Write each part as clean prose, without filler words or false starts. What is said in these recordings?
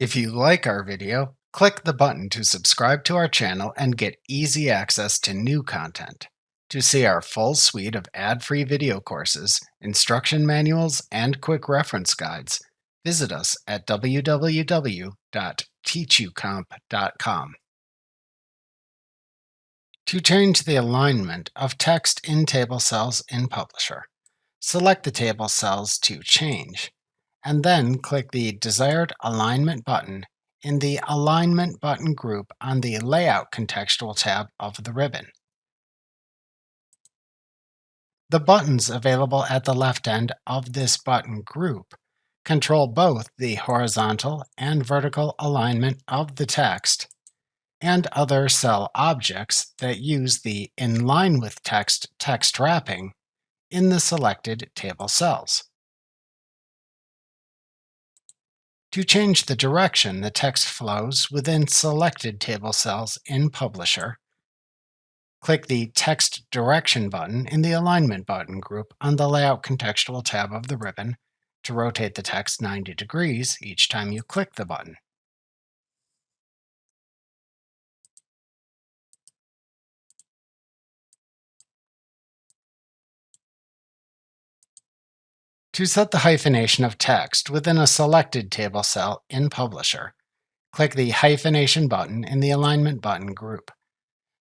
If you like our video, click the button to subscribe to our channel and get easy access to new content. To see our full suite of ad-free video courses, instruction manuals, and quick reference guides, visit us at www.teachucomp.com. To change the alignment of text in table cells in Publisher, select the table cells to change, and then click the desired alignment button in the Alignment button group on the Layout contextual tab of the ribbon. The buttons available at the left end of this button group control both the horizontal and vertical alignment of the text and other cell objects that use the In Line with text wrapping in the selected table cells. To change the direction the text flows within selected table cells in Publisher, click the Text Direction button in the Alignment button group on the Layout contextual tab of the ribbon to rotate the text 90 degrees each time you click the button. To set the hyphenation of text within a selected table cell in Publisher, click the Hyphenation button in the Alignment button group.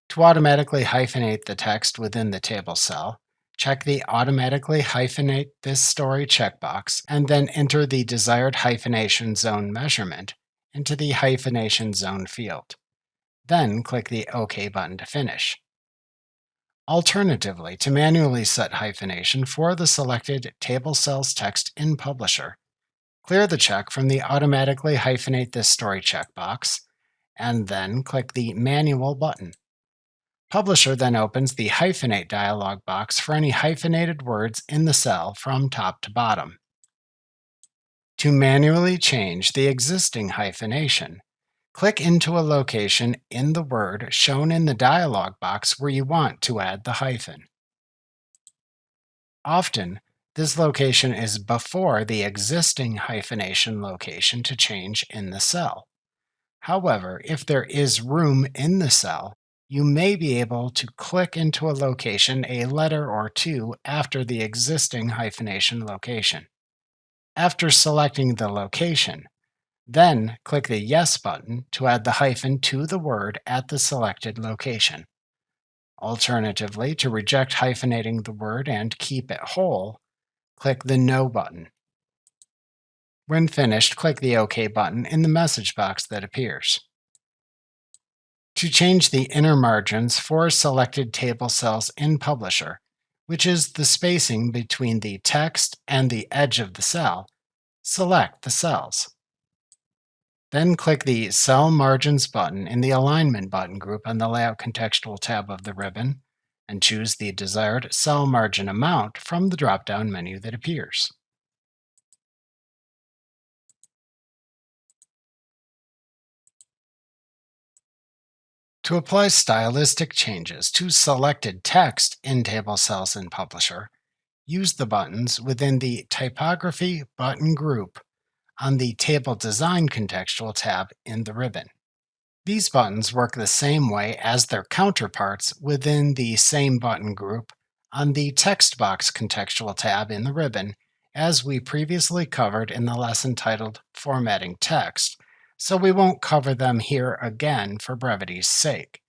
To automatically hyphenate the text within the table cell, check the Automatically Hyphenate this story checkbox and then enter the desired hyphenation zone measurement into the hyphenation zone field. Then click the OK button to finish. Alternatively, to manually set hyphenation for the selected table cells text in Publisher, clear the check from the Automatically Hyphenate this story checkbox and then click the Manual button. Publisher then opens the Hyphenate dialog box for any hyphenated words in the cell from top to bottom. To manually change the existing hyphenation, click into a location in the word shown in the dialog box where you want to add the hyphen. Often, this location is before the existing hyphenation location to change in the cell. However, if there is room in the cell, you may be able to click into a location a letter or two after the existing hyphenation location. After selecting the location, then click the Yes button to add the hyphen to the word at the selected location. Alternatively, to reject hyphenating the word and keep it whole, click the No button. When finished, click the OK button in the message box that appears. To change the inner margins for selected table cells in Publisher, which is the spacing between the text and the edge of the cell, select the cells. Then click the Cell Margins button in the Alignment button group on the Layout contextual tab of the ribbon, and choose the desired cell margin amount from the drop-down menu that appears. To apply stylistic changes to selected text in table cells in Publisher, use the buttons within the Typography button group on the Table Design contextual tab in the ribbon. These buttons work the same way as their counterparts within the same button group on the Text Box contextual tab in the ribbon, as we previously covered in the lesson titled Formatting Text, so we won't cover them here again for brevity's sake.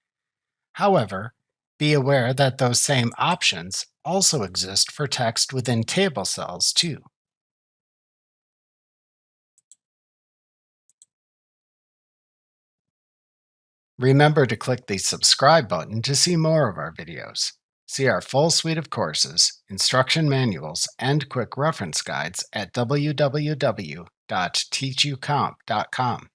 However, be aware that those same options also exist for text within table cells too. Remember to click the subscribe button to see more of our videos. See our full suite of courses, instruction manuals, and quick reference guides at www.teachucomp.com.